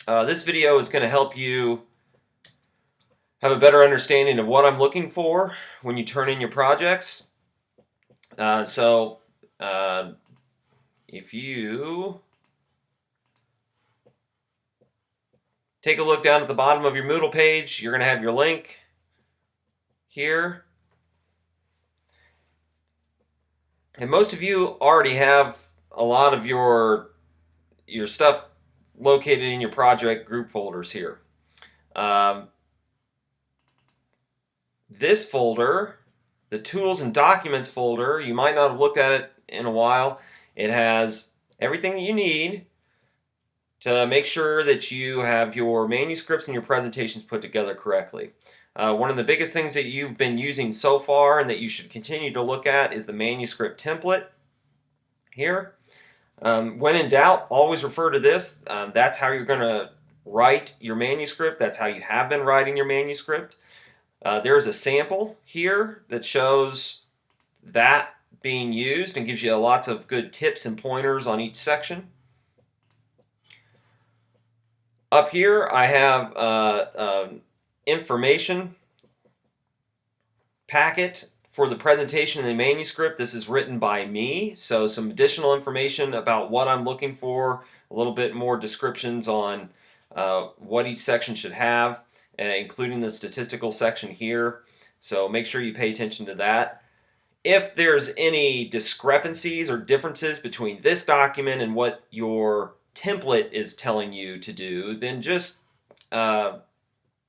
This video is going to help you have a better understanding of what I'm looking for when you turn in your projects. So if you take a look down at the bottom of your Moodle page, you're going to have your link here. And most of you already have a lot of your stuff located in your project group folders here. This folder, the Tools and Documents folder, you might not have looked at it in a while. It has everything that you need to make sure that you have your manuscripts and your presentations put together correctly. One of the biggest things that you've been using so far and that you should continue to look at is the manuscript template here. When in doubt, always refer to this. That's how you're going to write your manuscript. That's how you have been writing your manuscript. There's a sample here that shows that being used and gives you lots of good tips and pointers on each section. Up here I have information packet for the presentation and the manuscript. This is written by me, so some additional information about what I'm looking for, a little bit more descriptions on what each section should have, including the statistical section here. So make sure you pay attention to that. If there's any discrepancies or differences between this document and what your template is telling you to do, then just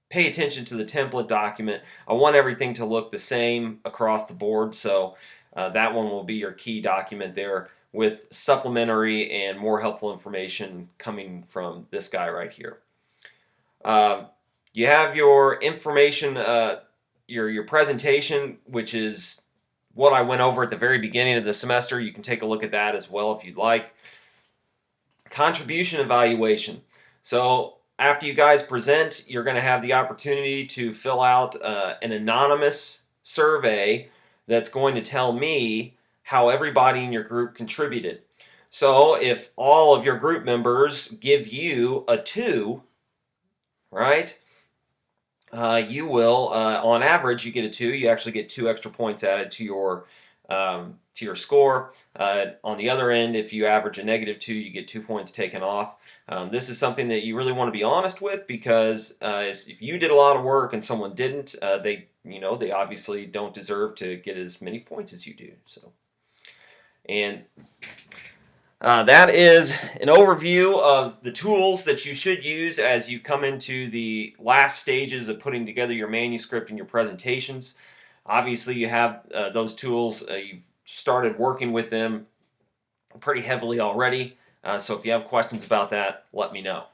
pay attention to the template document. I want everything to look the same across the board, so that one will be your key document there with supplementary and more helpful information coming from this guy right here. You have your information, your presentation, which is what I went over at the very beginning of the semester. You can take a look at that as well if you'd like. Contribution evaluation. So after you guys present, you're going to have the opportunity to fill out an anonymous survey that's going to tell me how everybody in your group contributed. So if all of your group members give you a 2, right, you will, on average, you get a 2. You actually get 2 extra points added to your score. On the other end, if you average a -2, you get 2 points taken off. This is something that you really want to be honest with, because if you did a lot of work and someone didn't, they obviously don't deserve to get as many points as you do. So, and that is an overview of the tools that you should use as you come into the last stages of putting together your manuscript and your presentations. Obviously, you have those tools. You've started working with them pretty heavily already. So if you have questions about that, let me know.